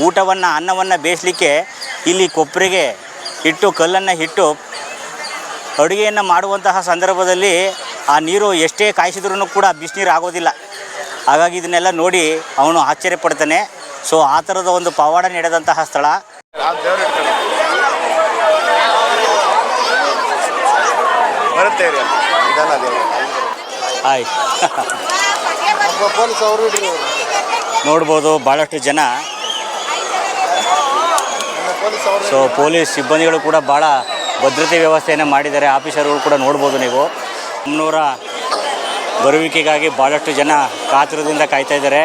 ಊಟವನ್ನು ಅನ್ನವನ್ನು ಬೇಯಿಸಲಿಕ್ಕೆ ಇಲ್ಲಿ ಕೊಪ್ಪರಿಗೆ ಇಟ್ಟು ಕಲ್ಲನ್ನು ಇಟ್ಟು ಅಡುಗೆಯನ್ನು ಮಾಡುವಂತಹ ಸಂದರ್ಭದಲ್ಲಿ ಆ ನೀರು ಎಷ್ಟೇ ಕಾಯಿಸಿದ್ರೂ ಕೂಡ ಬಿಸಿನೀರು ಆಗೋದಿಲ್ಲ. ಹಾಗಾಗಿ ಇದನ್ನೆಲ್ಲ ನೋಡಿ ಅವನು ಆಶ್ಚರ್ಯಪಡ್ತಾನೆ. ಸೊ ಆ ಥರದ ಒಂದು ಪವಾಡ ನಡೆದಂತಹ ಸ್ಥಳ. ಆಯ್ತು ನೋಡ್ಬೋದು ಭಾಳಷ್ಟು ಜನ. ಸೊ ಪೊಲೀಸ್ ಸಿಬ್ಬಂದಿಗಳು ಕೂಡ ಭಾಳ ಭದ್ರತೆ ವ್ಯವಸ್ಥೆಯನ್ನು ಮಾಡಿದ್ದಾರೆ. ಆಫೀಸರ್ಗಳು ಕೂಡ ನೋಡ್ಬೋದು ನೀವು. ಅಮ್ಮನವರ ಬರುವಿಕೆಗಾಗಿ ಭಾಳಷ್ಟು ಜನ ಕಾತುರದಿಂದ ಕಾಯ್ತಾ ಇದ್ದಾರೆ.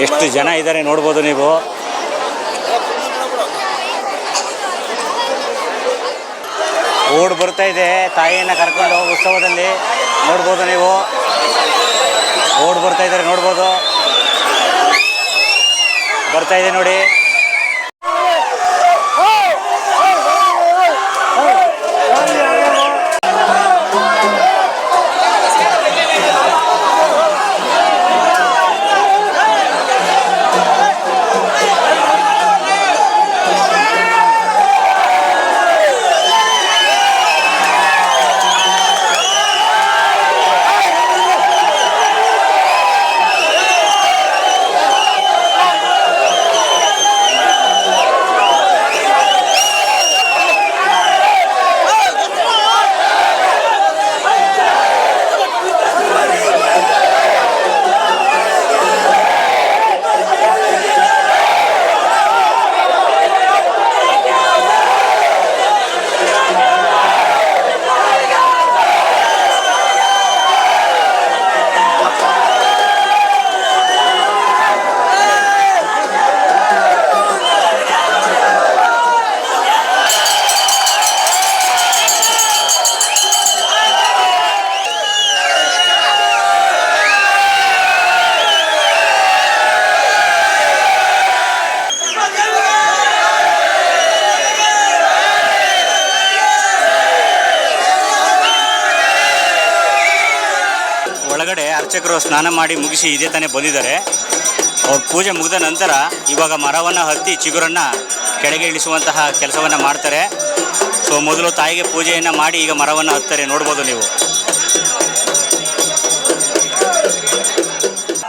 ಎಷ್ಟು ಜನ ಇದ್ದಾರೆ ನೋಡ್ಬೋದು ನೀವು. ಓಡ್ ಬರ್ತಾ ಇದೆ ತಾಯಿಯನ್ನು ಕರ್ಕೊಂಡು ಉತ್ಸವದಲ್ಲಿ ನೋಡ್ಬೋದು ನೀವು. ಓಡ್ ಬರ್ತಾ ಇದ್ದಾರೆ ನೋಡ್ಬೋದು. ಬರ್ತಾ ಇದೆ ನೋಡಿ. ಒಳಗಡೆ ಅರ್ಚಕರು ಸ್ನಾನ ಮಾಡಿ ಮುಗಿಸಿ ಇದೇ ತಾನೇ ಬಂದಿದ್ದಾರೆ. ಅವ್ರ ಪೂಜೆ ಮುಗಿದ ನಂತರ ಇವಾಗ ಮರವನ್ನು ಹತ್ತಿ ಚಿಗುರನ್ನು ಕೆಳಗೆ ಇಳಿಸುವಂತಹ ಕೆಲಸವನ್ನು ಮಾಡ್ತಾರೆ. ಸೊ ಮೊದಲು ತಾಯಿಗೆ ಪೂಜೆಯನ್ನು ಮಾಡಿ ಈಗ ಮರವನ್ನು ಹತ್ತಾರೆ ನೋಡ್ಬೋದು ನೀವು.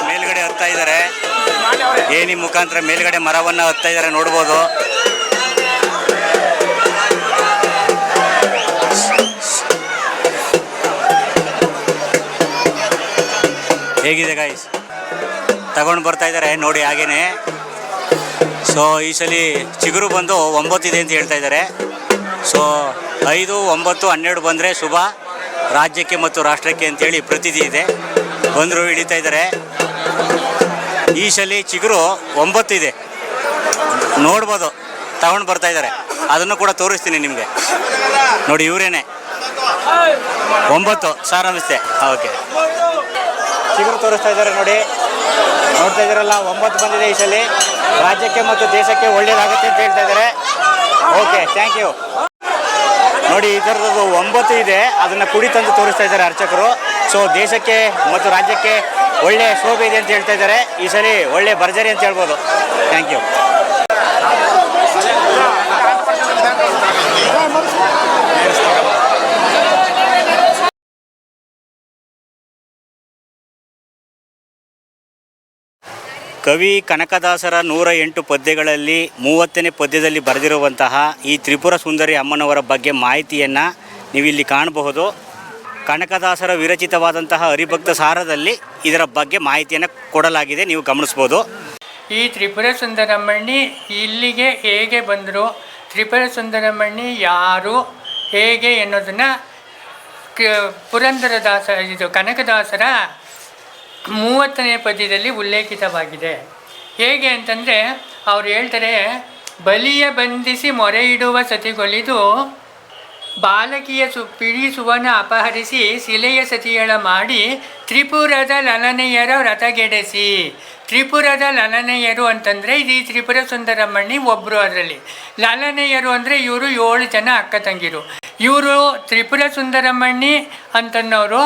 ಮೇಲ್ಗಡೆ ಹತ್ತಾ ಇದ್ದಾರೆ. ಏನಿ ಮುಖಾಂತರ ಮೇಲ್ಗಡೆ ಮರವನ್ನು ಹತ್ತಾ ಇದ್ದಾರೆ ನೋಡ್ಬೋದು. ಹೇಗಿದೆ ಗಾಯ್ಸ್? ತಗೊಂಡು ಬರ್ತಾ ಇದ್ದಾರೆ ನೋಡಿ ಹಾಗೇನೆ. ಸೊ ಈ ಸಲ ಚಿಗುರು ಬಂದು 9 ಇದೆ ಅಂತ ಹೇಳ್ತಾ ಇದ್ದಾರೆ. ಸೊ 5, 9, 12 ಬಂದರೆ ಶುಭ ರಾಜ್ಯಕ್ಕೆ ಮತ್ತು ರಾಷ್ಟ್ರಕ್ಕೆ ಅಂತೇಳಿ ಪ್ರತೀತಿ ಇದೆ. ಬಂದರು ಹಿಡಿತಾ ಇದ್ದಾರೆ. ಈ ಸಲ ಚಿಗುರು 9 ಇದೆ ನೋಡ್ಬೋದು. ತಗೊಂಡು ಬರ್ತಾ ಇದ್ದಾರೆ. ಅದನ್ನು ಕೂಡ ತೋರಿಸ್ತೀನಿ ನಿಮಗೆ ನೋಡಿ. ಇವರೇನೆ 9 ಸಾರಾಂಶತೆ. ಓಕೆ, ಚಿಗುರು ತೋರಿಸ್ತಾ ಇದ್ದಾರೆ ನೋಡಿ. ನೋಡ್ತಾ ಇದ್ದಾರಲ್ಲ 9 ಬಂದಿದೆ ಈ ಸಲ. ರಾಜ್ಯಕ್ಕೆ ಮತ್ತು ದೇಶಕ್ಕೆ ಒಳ್ಳೇದಾಗುತ್ತೆ ಅಂತ ಹೇಳ್ತಾ ಇದ್ದಾರೆ. Okay, thank you. ನೋಡಿ ಈ ಥರದ್ದು 9 ಇದೆ. ಅದನ್ನು ಕುಡಿ ತಂದು ತೋರಿಸ್ತಾ ಇದ್ದಾರೆ ಅರ್ಚಕರು. ಸೊ ದೇಶಕ್ಕೆ ಮತ್ತು ರಾಜ್ಯಕ್ಕೆ ಒಳ್ಳೆ ಶೋಭೆ ಇದೆ ಅಂತ ಹೇಳ್ತಾ ಇದ್ದಾರೆ. ಈ ಸಲ ಒಳ್ಳೆ ಭರ್ಜರಿ ಅಂತ ಹೇಳ್ಬೋದು. Thank you. ಕವಿ ಕನಕದಾಸರ 108 ಪದ್ಯಗಳಲ್ಲಿ 30ನೇ ಪದ್ಯದಲ್ಲಿ ಬರೆದಿರುವಂತಹ ಈ ತ್ರಿಪುರ ಸುಂದರಿ ಅಮ್ಮನವರ ಬಗ್ಗೆ ಮಾಹಿತಿಯನ್ನು ನೀವಿಲ್ಲಿ ಕಾಣಬಹುದು. ಕನಕದಾಸರ ವಿರಚಿತವಾದಂತಹ ಹರಿಭಕ್ತ ಸಾರದಲ್ಲಿ ಇದರ ಬಗ್ಗೆ ಮಾಹಿತಿಯನ್ನು ಕೊಡಲಾಗಿದೆ, ನೀವು ಗಮನಿಸ್ಬೋದು. ಈ ತ್ರಿಪುರ ಸುಂದರಮ್ಮಣ್ಣಿ ಇಲ್ಲಿಗೆ ಹೇಗೆ ಬಂದರು, ತ್ರಿಪುರ ಸುಂದರಮ್ಮಣ್ಣಿ ಯಾರು, ಹೇಗೆ ಎನ್ನುವುದನ್ನು ಪುರಂದರದಾಸ ಇದು ಕನಕದಾಸರ 30ನೇ ಪದ್ಯದಲ್ಲಿ ಉಲ್ಲೇಖಿತವಾಗಿದೆ. ಹೇಗೆ ಅಂತಂದರೆ ಅವ್ರು ಹೇಳ್ತಾರೆ, ಬಲಿಯ ಬಂಧಿಸಿ ಮೊರೆ ಇಡುವ ಸತಿಗೊಲಿದು ಬಾಲಕಿಯ ಪಿಡಿಸುವನ ಅಪಹರಿಸಿ ಶಿಲೆಯ ಸತಿಯಳ ಮಾಡಿ ತ್ರಿಪುರದ ಲಲನೆಯರ ವ್ರತಗೆಡೆಸಿ. ತ್ರಿಪುರದ ಲಲನೆಯರು ಅಂತಂದರೆ ಈ ತ್ರಿಪುರ ಸುಂದರಮ್ಮಣ್ಣಿ ಒಬ್ಬರು. ಅದರಲ್ಲಿ ಲಲನೆಯರು ಅಂದರೆ ಇವರು 7 ಜನ ಅಕ್ಕ ತಂಗಿರು. ಇವರು ತ್ರಿಪುರ ಸುಂದರಮ್ಮಣ್ಣಿ ಅಂತನ್ನೋರು.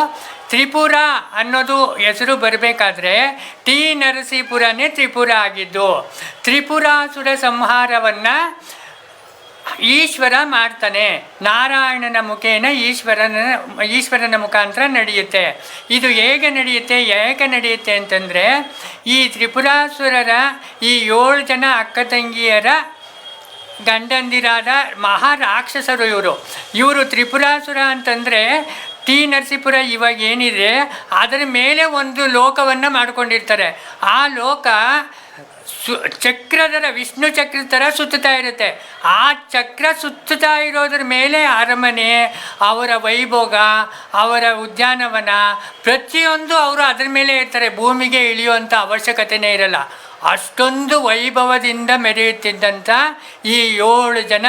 ತ್ರಿಪುರ ಅನ್ನೋದು ಹೆಸರು ಬರಬೇಕಾದ್ರೆ ಟಿ ನರಸೀಪುರನೇ ತ್ರಿಪುರ ಆಗಿದ್ದು. ತ್ರಿಪುರಾಸುರ ಸಂಹಾರವನ್ನು ಈಶ್ವರ ಮಾಡ್ತಾನೆ. ನಾರಾಯಣನ ಮುಖೇನ ಈಶ್ವರನ ಮುಖಾಂತರ ನಡೆಯುತ್ತೆ. ಇದು ಹೇಗೆ ನಡೆಯುತ್ತೆ ಅಂತಂದರೆ, ಈ ತ್ರಿಪುರಾಸುರರ ಈ 7 ಜನ ಅಕ್ಕ ತಂಗಿಯರ ಗಂಡಂದಿರಾದ ಮಹಾರಾಕ್ಷಸರು ಇವರು ತ್ರಿಪುರಾಸುರ ಅಂತಂದರೆ ಟಿ ನರಸೀಪುರ ಇವಾಗ ಏನಿದೆ ಅದರ ಮೇಲೆ ಒಂದು ಲೋಕವನ್ನು ಮಾಡ್ಕೊಂಡಿರ್ತಾರೆ. ಆ ಲೋಕ ಚಕ್ರದರ ವಿಷ್ಣು ಚಕ್ರ ಥರ ಸುತ್ತುತ್ತಾ ಇರುತ್ತೆ. ಆ ಚಕ್ರ ಸುತ್ತುತ್ತಾ ಇರೋದ್ರ ಮೇಲೆ ಅರಮನೆ, ಅವರ ವೈಭೋಗ, ಅವರ ಉದ್ಯಾನವನ ಪ್ರತಿಯೊಂದು ಅವರು ಅದರ ಮೇಲೆ ಇರ್ತಾರೆ. ಭೂಮಿಗೆ ಇಳಿಯುವಂಥ ಅವಶ್ಯಕತೆಯೇ ಇರಲ್ಲ. ಅಷ್ಟೊಂದು ವೈಭವದಿಂದ ಮೆರೆಯುತ್ತಿದ್ದಂಥ ಈ 7 ಜನ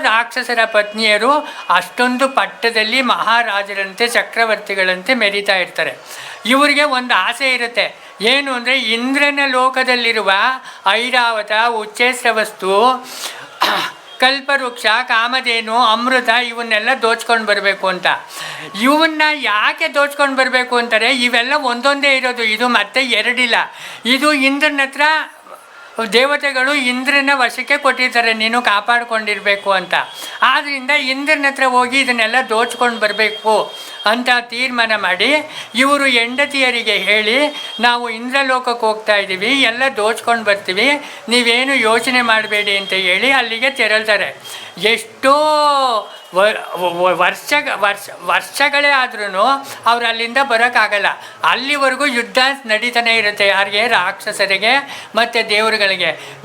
ರಾಕ್ಷಸರ ಪತ್ನಿಯರು ಅಷ್ಟೊಂದು ಪಟ್ಟದಲ್ಲಿ ಮಹಾರಾಜರಂತೆ ಚಕ್ರವರ್ತಿಗಳಂತೆ ಮೆರೀತಾ ಇರ್ತಾರೆ. ಇವರಿಗೆ ಒಂದು ಆಸೆ ಇರುತ್ತೆ. ಏನು ಅಂದರೆ ಇಂದ್ರನ ಲೋಕದಲ್ಲಿರುವ ಐರಾವತ, ಉಚ್ಚೇಶ್ರವಸ್ತು, ಕಲ್ಪವೃಕ್ಷ, ಕಾಮಧೇನು, ಅಮೃತ ಇವನ್ನೆಲ್ಲ ದೋಚ್ಕೊಂಡು ಬರಬೇಕು ಅಂತ. ಇವನ್ನ ಯಾಕೆ ದೋಚ್ಕೊಂಡು ಬರಬೇಕು ಅಂತಾರೆ? ಇವೆಲ್ಲ ಒಂದೊಂದೇ ಇರೋದು, ಇದು ಮತ್ತೆ 2 ಇಲ್ಲ. ಇದು ಇಂದ್ರನ ಹತ್ರ ದೇವತೆಗಳು ಇಂದ್ರನ ವಶಕ್ಕೆ ಕೊಟ್ಟಿರ್ತಾರೆ, ನೀನು ಕಾಪಾಡಿಕೊಂಡಿರಬೇಕು ಅಂತ. ಆದ್ದರಿಂದ ಇಂದ್ರನ ಹತ್ರ ಹೋಗಿ ಇದನ್ನೆಲ್ಲ ದೋಚ್ಕೊಂಡು ಬರಬೇಕು ಅಂತ ತೀರ್ಮಾನ ಮಾಡಿ ಇವರು ಹೆಂಡತಿಯರಿಗೆ ಹೇಳಿ, ನಾವು ಇಂದ್ರಲೋಕಕ್ಕೆ ಹೋಗ್ತಾ ಇದ್ದೀವಿ, ಎಲ್ಲ ದೋಚ್ಕೊಂಡು ಬರ್ತೀವಿ, ನೀವೇನು ಯೋಚನೆ ಮಾಡಬೇಡಿ ಅಂತ ಹೇಳಿ ಅಲ್ಲಿಗೆ ತೆರಳ್ತಾರೆ. ಎಷ್ಟೋ ವರ್ಷಗಳೇ ಆದ್ರೂ ಅವ್ರು ಅಲ್ಲಿಂದ ಬರೋಕ್ಕಾಗಲ್ಲ. ಅಲ್ಲಿವರೆಗೂ ಯುದ್ಧ ನಡೀತಾನೆ ಇರುತ್ತೆ. ಯಾರಿಗೆ? ರಾಕ್ಷಸರಿಗೆ ಮತ್ತು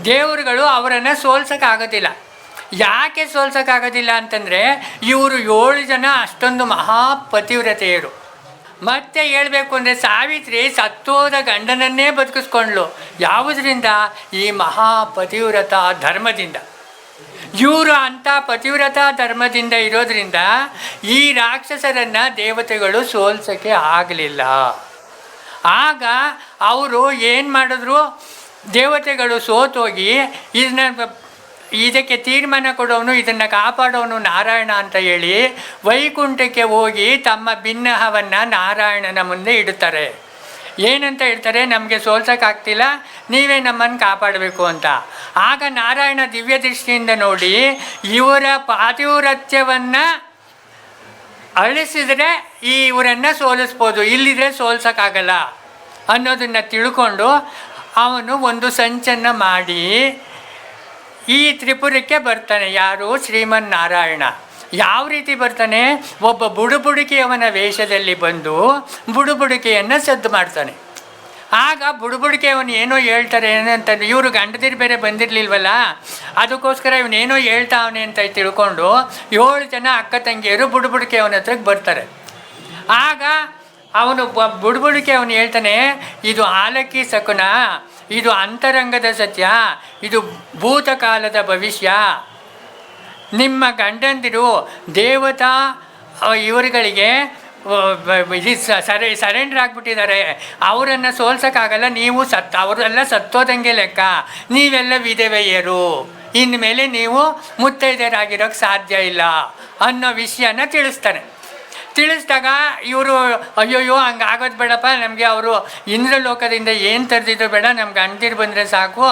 ದೇವರುಗಳು ಅವರನ್ನು ಸೋಲ್ಸೋಕ್ಕಾಗೋದಿಲ್ಲ. ಯಾಕೆ ಸೋಲ್ಸೋಕ್ಕಾಗೋದಿಲ್ಲ ಅಂತಂದರೆ ಇವರು 7 ಜನ ಅಷ್ಟೊಂದು ಮಹಾಪತಿವ್ರತೆಯರು. ಮತ್ತೆ ಹೇಳಬೇಕು ಅಂದರೆ ಸಾವಿತ್ರಿ ಸತ್ತೋದ ಗಂಡನನ್ನೇ ಬದುಕಿಸ್ಕೊಂಡ್ಳು. ಯಾವುದರಿಂದ? ಈ ಮಹಾಪತಿವ್ರತ ಧರ್ಮದಿಂದ. ಇವರು ಅಂಥ ಪತಿವ್ರತ ಧರ್ಮದಿಂದ ಇರೋದ್ರಿಂದ ಈ ರಾಕ್ಷಸರನ್ನು ದೇವತೆಗಳು ಸೋಲ್ಸೋಕ್ಕೆ ಆಗಲಿಲ್ಲ. ಆಗ ಅವರು ಏನು ಮಾಡಿದ್ರು? ದೇವತೆಗಳು ಸೋತೋಗಿ ಇದಕ್ಕೆ ತೀರ್ಮಾನ ಕೊಡೋನು, ಇದನ್ನು ಕಾಪಾಡೋನು ನಾರಾಯಣ ಅಂತ ಹೇಳಿ ವೈಕುಂಠಕ್ಕೆ ಹೋಗಿ ತಮ್ಮ ಭಿನ್ನಹವನ್ನು ನಾರಾಯಣನ ಮುಂದೆ ಇಡುತ್ತಾರೆ. ಏನಂತ ಹೇಳ್ತಾರೆ? ನಮಗೆ ಸೋಲ್ಸೋಕ್ಕಾಗ್ತಿಲ್ಲ, ನೀವೇ ನಮ್ಮನ್ನು ಕಾಪಾಡಬೇಕು ಅಂತ. ಆಗ ನಾರಾಯಣ ದಿವ್ಯ ದೃಷ್ಟಿಯಿಂದ ನೋಡಿ ಇವರ ಪಾತಿವ್ರತ್ಯವನ್ನು ಅಳಿಸಿದರೆ ಇವರನ್ನು ಸೋಲಿಸ್ಬೋದು, ಇಲ್ಲಿದ್ರೆ ಸೋಲ್ಸೋಕ್ಕಾಗಲ್ಲ ಅನ್ನೋದನ್ನು ತಿಳ್ಕೊಂಡು ಅವನು ಒಂದು ಸಂಚನ್ನು ಮಾಡಿ ಈ ತ್ರಿಪುರಕ್ಕೆ ಬರ್ತಾನೆ. ಯಾರು? ಶ್ರೀಮನ್ನಾರಾಯಣ. ಯಾವ ರೀತಿ ಬರ್ತಾನೆ? ಒಬ್ಬ ಬುಡುಬುಡಿಕೆಯವನ ವೇಷದಲ್ಲಿ ಬಂದು ಬುಡುಬುಡಿಕೆಯನ್ನು ಸದ್ದು ಮಾಡ್ತಾನೆ. ಆಗ ಬುಡುಬುಡಿಕೆಯವನು ಏನೋ ಹೇಳ್ತಾರೆ ಏನಂತ, ಇವರು ಗಂಡದಿರು ಬೇರೆ ಬಂದಿರಲಿಲ್ವಲ್ಲ, ಅದಕ್ಕೋಸ್ಕರ ಇವನೇನೋ ಹೇಳ್ತಾವನೆ ಅಂತ ತಿಳ್ಕೊಂಡು 7 ಜನ ಅಕ್ಕ ತಂಗಿಯರು ಬುಡುಬುಡಿಕೆಯವನ ಹತ್ರಕ್ಕೆ ಬರ್ತಾರೆ. ಆಗ ಅವನು ಬುಡುಬುಡಿಕೆಯವನು ಹೇಳ್ತಾನೆ, ಇದು ಆಲಕ್ಕಿ ಶಕುನ, ಇದು ಅಂತರಂಗದ ಸತ್ಯ, ಇದು ಭೂತಕಾಲದ ಭವಿಷ್ಯ. ನಿಮ್ಮ ಗಂಡಂದಿರು ದೇವತಾ ಇವರುಗಳಿಗೆ ಸರೆಂಡರ್ ಆಗಿಬಿಟ್ಟಿದ್ದಾರೆ, ಅವರನ್ನು ಸೋಲ್ಸೋಕ್ಕಾಗಲ್ಲ, ನೀವು ಅವರೆಲ್ಲ ಸತ್ತೋದಂಗೆ ಲೆಕ್ಕ, ನೀವೆಲ್ಲ ವಿಧವೆಯರು, ಇನ್ಮೇಲೆ ನೀವು ಮುತ್ತೈದೆಯರಾಗಿರೋಕ್ಕೆ ಸಾಧ್ಯ ಇಲ್ಲ ಅನ್ನೋ ವಿಷಯನ ತಿಳಿಸ್ದಾಗ ಇವರು ಅಯ್ಯೋಯ್ಯೋ ಹಂಗೆ ಆಗೋದು ಬೇಡಪ್ಪ, ನಮಗೆ ಅವರು ಇಂದ್ರಲೋಕದಿಂದ ಏನು ತರ್ದಿದ್ರು ಬೇಡ, ನಮ್ಗೆ ಗಂಡದಿರು ಬಂದರೆ ಸಾಕು,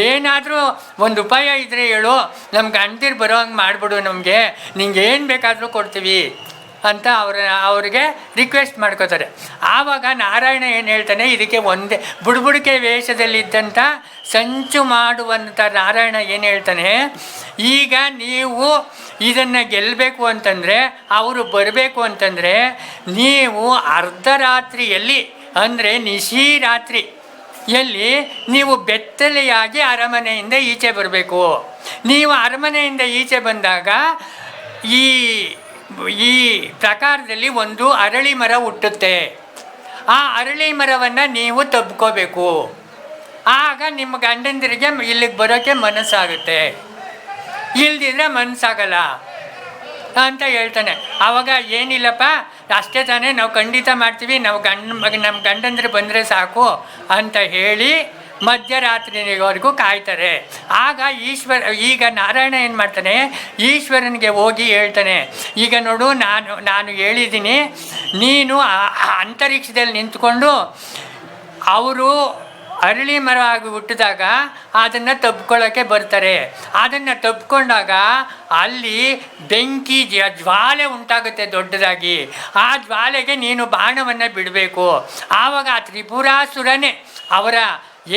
ಏನಾದರೂ ಒಂದು ಉಪಾಯ ಇದ್ದರೆ ಹೇಳು, ನಮ್ಗೆ ಗಂಡದಿರು ಬರೋ ಹಂಗೆ ಮಾಡಿಬಿಡು, ನಮಗೆ ನಿಂಗೆ ಏನು ಬೇಕಾದರೂ ಕೊಡ್ತೀವಿ ಅಂತ ಅವ್ರಿಗೆ ರಿಕ್ವೆಸ್ಟ್ ಮಾಡ್ಕೋತಾರೆ. ಆವಾಗ ನಾರಾಯಣ ಏನು ಹೇಳ್ತಾನೆ, ಇದಕ್ಕೆ ಒಂದೇ ಬುಡುಬುಡಿಕೆ ವೇಷದಲ್ಲಿದ್ದಂಥ ಸಂಚು ಮಾಡುವಂಥ ನಾರಾಯಣ ಏನು ಹೇಳ್ತಾನೆ, ಈಗ ನೀವು ಇದನ್ನು ಗೆಲ್ಲಬೇಕು ಅಂತಂದರೆ, ಅವರು ಬರಬೇಕು ಅಂತಂದರೆ, ನೀವು ಅರ್ಧರಾತ್ರಿಯಲ್ಲಿ ಅಂದರೆ ನಿಶಿರಾತ್ರಿ ಎಲ್ಲಿ ನೀವು ಬೆತ್ತಲೆಯಾಗಿ ಅರಮನೆಯಿಂದ ಈಚೆ ಬರಬೇಕು. ನೀವು ಅರಮನೆಯಿಂದ ಈಚೆ ಬಂದಾಗ ಈ ಈ ಪ್ರಕಾರದಲ್ಲಿ ಒಂದು ಅರಳಿ ಮರ ಹುಟ್ಟುತ್ತೆ. ಆ ಅರಳಿ ಮರವನ್ನು ನೀವು ತಬ್ಕೋಬೇಕು. ಆಗ ನಿಮ್ಮ ಗಂಡಂದಿರಿಗೆ ಇಲ್ಲಿಗೆ ಬರೋಕ್ಕೆ ಮನಸ್ಸಾಗುತ್ತೆ, ಇಲ್ದಿದ್ರೆ ಮನಸ್ಸಾಗಲ್ಲ ಅಂತ ಹೇಳ್ತಾನೆ. ಆವಾಗ ಏನಿಲ್ಲಪ್ಪ ಅಷ್ಟೇ ತಾನೇ, ನಾವು ಖಂಡಿತ ಮಾಡ್ತೀವಿ, ನಾವು ನಮ್ಮ ಗಂಡಂದ್ರೆ ಬಂದರೆ ಸಾಕು ಅಂತ ಹೇಳಿ ಮಧ್ಯರಾತ್ರಿವರೆಗೂ ಕಾಯ್ತಾರೆ. ಆಗ ಈಗ ನಾರಾಯಣ ಏನು ಮಾಡ್ತಾನೆ, ಈಶ್ವರನಿಗೆ ಹೋಗಿ ಹೇಳ್ತಾನೆ, ಈಗ ನೋಡು ನಾನು ಹೇಳಿದ್ದೀನಿ, ನೀನು ಅಂತರಿಕ್ಷದಲ್ಲಿ ನಿಂತ್ಕೊಂಡು ಅವರು ಅರಳಿ ಮರ ಆಗಿ ಹುಟ್ಟಿದಾಗ ಅದನ್ನು ತಬ್ಕೊಳ್ಳೋಕ್ಕೆ ಬರ್ತಾರೆ. ಅದನ್ನು ತಬ್ಕೊಂಡಾಗ ಅಲ್ಲಿ ಬೆಂಕಿ ಜ್ವಾಲೆ ಉಂಟಾಗುತ್ತೆ ದೊಡ್ಡದಾಗಿ. ಆ ಜ್ವಾಲೆಗೆ ನೀನು ಬಾಣವನ್ನು ಬಿಡಬೇಕು. ಆವಾಗ ಆ ತ್ರಿಪುರಾಸುರನೇ ಅವರ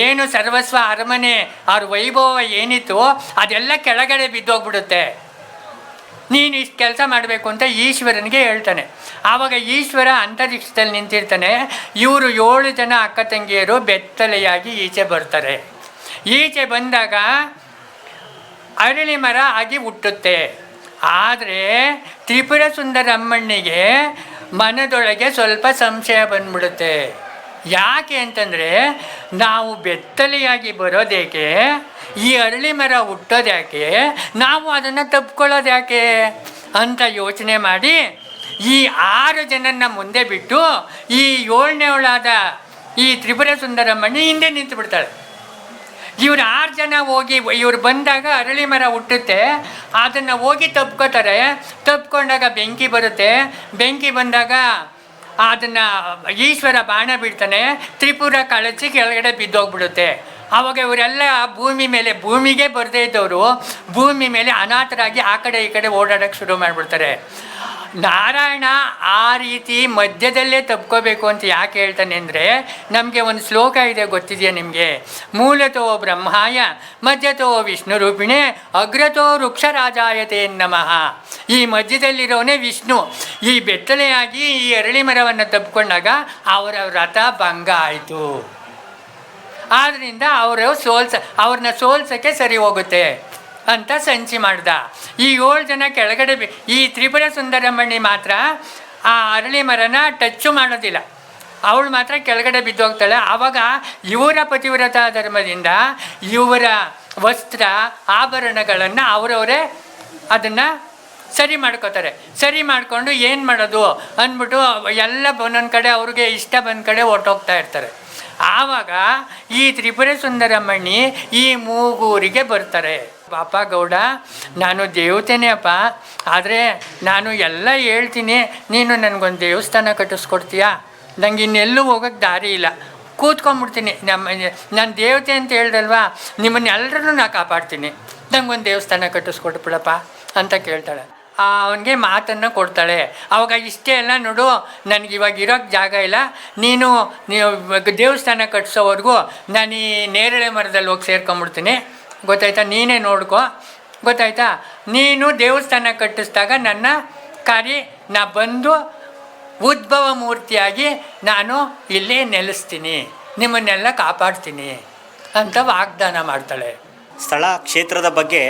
ಏನು ಸರ್ವಸ್ವ ಅರಮನೆ ಅವ್ರ ವೈಭವ ಏನಿತ್ತು ಅದೆಲ್ಲ ಕೆಳಗಡೆ ಬಿದ್ದೋಗ್ಬಿಡುತ್ತೆ. ನೀನು ಇಷ್ಟು ಕೆಲಸ ಮಾಡಬೇಕು ಅಂತ ಈಶ್ವರನಿಗೆ ಹೇಳ್ತಾನೆ. ಆವಾಗ ಈಶ್ವರ ಅಂತರಿಕ್ಷದಲ್ಲಿ ನಿಂತಿರ್ತಾನೆ. ಇವರು 7 ಜನ ಅಕ್ಕ ತಂಗಿಯರು ಬೆತ್ತಲೆಯಾಗಿ ಈಚೆ ಬರ್ತಾರೆ. ಈಚೆ ಬಂದಾಗ ಅರಳಿ ಮರ ಆಗಿ ಹುಟ್ಟುತ್ತೆ. ಆದರೆ ತ್ರಿಪುರ ಸುಂದರಮ್ಮಣ್ಣಿಗೆ ಮನದೊಳಗೆ ಸ್ವಲ್ಪ ಸಂಶಯ ಬಂದ್ಬಿಡುತ್ತೆ. ಯಾಕೆ ಅಂತಂದರೆ ನಾವು ಬೆತ್ತಲೆಯಾಗಿ ಬರೋದೇಕೆ, ಈ ಅರಳಿ ಮರ ಹುಟ್ಟೋದ್ಯಾಕೆ, ನಾವು ಅದನ್ನು ತಪ್ಕೊಳ್ಳೋದು ಯಾಕೆ ಅಂತ ಯೋಚನೆ ಮಾಡಿ ಈ 6 ಜನನ್ನ ಮುಂದೆ ಬಿಟ್ಟು ಈ 7ನೇವಳಾದ ಈ ತ್ರಿಪುರ ಸುಂದರಮ್ಮಣ್ಣಿ ಹಿಂದೆ ನಿಂತು ಬಿಡ್ತಾಳೆ. ಇವ್ರು 6 ಜನ ಹೋಗಿ ಇವ್ರು ಬಂದಾಗ ಅರಳಿ ಮರ ಹುಟ್ಟುತ್ತೆ, ಅದನ್ನು ಹೋಗಿ ತಪ್ಕೋತಾರೆ. ತಪ್ಕೊಂಡಾಗ ಬೆಂಕಿ ಬರುತ್ತೆ. ಬೆಂಕಿ ಬಂದಾಗ ಅದನ್ನು ಈಶ್ವರ ಬಾಣ ಬಿಡ್ತಾನೆ. ತ್ರಿಪುರ ಕಳಚಿ ಕೆಳಗಡೆ ಬಿದ್ದೋಗ್ಬಿಡುತ್ತೆ. ಆವಾಗ ಇವರೆಲ್ಲ ಭೂಮಿಗೆ ಬರದೇ ಇದ್ದವರು ಭೂಮಿ ಮೇಲೆ ಅನಾಥರಾಗಿ ಆ ಕಡೆ ಈ ಕಡೆ ಓಡಾಡೋಕ್ಕೆ ಶುರು ಮಾಡಿಬಿಡ್ತಾರೆ. ನಾರಾಯಣ ಆ ರೀತಿ ಮಧ್ಯದಲ್ಲೇ ತಪ್ಕೋಬೇಕು ಅಂತ ಯಾಕೆ ಹೇಳ್ತಾನೆ ಅಂದರೆ, ನಮಗೆ ಒಂದು ಶ್ಲೋಕ ಇದೆ, ಗೊತ್ತಿದೆಯಾ ನಿಮಗೆ? ಮೂಲತೋ ಬ್ರಹ್ಮಾಯ ಮಧ್ಯತೋ ವಿಷ್ಣು ರೂಪಿಣೆ ಅಗ್ರತೋ ವೃಕ್ಷರಾಜಾಯತೆ ನಮಃ. ಈ ಮಧ್ಯದಲ್ಲಿರೋನೇ ವಿಷ್ಣು. ಈ ಬೆತ್ತಲೆಯಾಗಿ ಈ ಅರಳಿ ಮರವನ್ನು ತಪ್ಪಿಕೊಂಡಾಗ ಅವರ ವ್ರತ ಭಂಗ ಆಯಿತು. ಆದ್ದರಿಂದ ಅವ್ರನ್ನ ಸೋಲ್ಸೋಕ್ಕೆ ಸರಿ ಹೋಗುತ್ತೆ ಅಂತ ಸಂಚಿ ಮಾಡ್ದ. ಈ 7 ಜನ ಕೆಳಗಡೆ ಈ ತ್ರಿಪುರ ಸುಂದರಮಣಿ ಮಾತ್ರ ಆ ಅರಳಿ ಮರನ ಟಚ್ಚು ಮಾಡೋದಿಲ್ಲ, ಅವಳು ಮಾತ್ರ ಕೆಳಗಡೆ ಬಿದ್ದೋಗ್ತಾಳೆ. ಆವಾಗ ಇವರ ಪತಿವ್ರತ ಧರ್ಮದಿಂದ ಇವರ ವಸ್ತ್ರ ಆಭರಣಗಳನ್ನು ಅವರವರೇ ಅದನ್ನು ಸರಿ ಮಾಡ್ಕೋತಾರೆ. ಸರಿ ಮಾಡಿಕೊಂಡು ಏನು ಮಾಡೋದು ಅಂದ್ಬಿಟ್ಟು ಎಲ್ಲ ಒಂದೊಂದು ಕಡೆ ಅವ್ರಿಗೆ ಇಷ್ಟ ಬಂದ ಕಡೆ ಹೊರ್ಟೋಗ್ತಾ ಇರ್ತಾರೆ. ಆವಾಗ ಈ ತ್ರಿಪುರ ಸುಂದರಮಣಿ ಈ ಮೂಗೂರಿಗೆ ಬರ್ತಾರೆ. ಪಾಪ ಗೌಡ, ನಾನು ದೇವತೆನೇ ಅಪ್ಪ, ಆದರೆ ನಾನು ಎಲ್ಲ ಹೇಳ್ತೀನಿ, ನೀನು ನನಗೊಂದು ದೇವಸ್ಥಾನ ಕಟ್ಟಿಸ್ಕೊಡ್ತೀಯಾ? ನನಗೆ ಇನ್ನೆಲ್ಲೂ ಹೋಗೋಕ್ಕೆ ದಾರಿ ಇಲ್ಲ, ಕೂತ್ಕೊಂಡ್ಬಿಡ್ತೀನಿ. ನಾನು ದೇವತೆ ಅಂತ ಹೇಳ್ದಲ್ವಾ, ನಿಮ್ಮನ್ನೆಲ್ಲರೂ ನಾನು ಕಾಪಾಡ್ತೀನಿ, ನನಗೊಂದು ದೇವಸ್ಥಾನ ಕಟ್ಟಿಸ್ಕೊಟ್ಬಿಡಪ್ಪ ಅಂತ ಕೇಳ್ತಾಳೆ. ಅವನಿಗೆ ಮಾತನ್ನು ಕೊಡ್ತಾಳೆ. ಆವಾಗ ಇಷ್ಟೇ ಎಲ್ಲ ನೋಡು, ನನಗೆ ಇವಾಗ ಇರೋಕ್ಕೆ ಜಾಗ ಇಲ್ಲ, ನೀವು ದೇವಸ್ಥಾನ ಕಟ್ಟಿಸೋವರೆಗೂ ನಾನು ಈ ನೇರಳೆ ಮರದಲ್ಲಿ ಹೋಗಿ ಸೇರ್ಕೊಂಬಿಡ್ತೀನಿ, ಗೊತ್ತಾಯ್ತಾ? ನೀನೇ ನೋಡ್ಕೊ, ಗೊತ್ತಾಯ್ತಾ? ನೀನು ದೇವಸ್ಥಾನ ಕಟ್ಟಿಸಿದಾಗ ನನ್ನ ನಾ ಬಂದು ಉದ್ಭವ ಮೂರ್ತಿಯಾಗಿ ನಾನು ಇಲ್ಲೇ ನೆಲೆಸ್ತೀನಿ, ನಿಮ್ಮನ್ನೆಲ್ಲ ಕಾಪಾಡ್ತೀನಿ ಅಂತ ವಾಗ್ದಾನ ಮಾಡ್ತಾಳೆ. ಸ್ಥಳ ಕ್ಷೇತ್ರದ ಬಗ್ಗೆ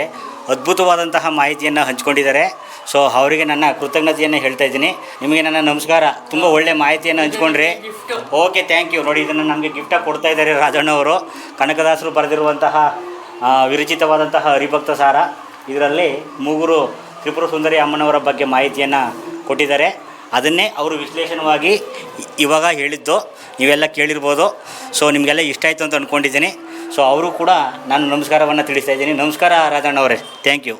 ಅದ್ಭುತವಾದಂತಹ ಮಾಹಿತಿಯನ್ನು ಹಂಚ್ಕೊಂಡಿದ್ದಾರೆ. ಸೊ ಅವರಿಗೆ ನನ್ನ ಕೃತಜ್ಞತೆಯನ್ನು ಹೇಳ್ತಾ ಇದ್ದೀನಿ. ನಿಮಗೆ ನನ್ನ ನಮಸ್ಕಾರ. ತುಂಬ ಒಳ್ಳೆಯ ಮಾಹಿತಿಯನ್ನು ಹಂಚ್ಕೊಂಡ್ರಿ. Okay, thank you. ನೋಡಿ, ಇದನ್ನು ನಮಗೆ ಗಿಫ್ಟಾಗಿ ಕೊಡ್ತಾ ಇದ್ದಾರೆ ರಾಜಣ್ಣವರು. ಕನಕದಾಸರು ಬರೆದಿರುವಂತಹ ವಿರಚಿತವಾದಂತಹ ಹರಿಭಕ್ತ ಸಾರ. ಇದರಲ್ಲಿ ಮೂಗೂರು ತ್ರಿಪುರ ಸುಂದರಿ ಅಮ್ಮನವರ ಬಗ್ಗೆ ಮಾಹಿತಿಯನ್ನು ಕೊಟ್ಟಿದ್ದಾರೆ. ಅದನ್ನೇ ಅವರು ವಿಶ್ಲೇಷಣವಾಗಿ ಇವಾಗ ಹೇಳಿದ್ದು ನೀವೆಲ್ಲ ಕೇಳಿರ್ಬೋದು. ಸೊ ನಿಮಗೆಲ್ಲ ಇಷ್ಟ ಆಯಿತು ಅಂತ ಅಂದ್ಕೊಂಡಿದ್ದೀನಿ. ಸೊ ಅವರು ಕೂಡ ನಾನು ನಮಸ್ಕಾರವನ್ನು ತಿಳಿಸ್ತಾ ಇದ್ದೀನಿ. ನಮಸ್ಕಾರ ರಾಜಣ್ಣವರೇ, ಥ್ಯಾಂಕ್ ಯು.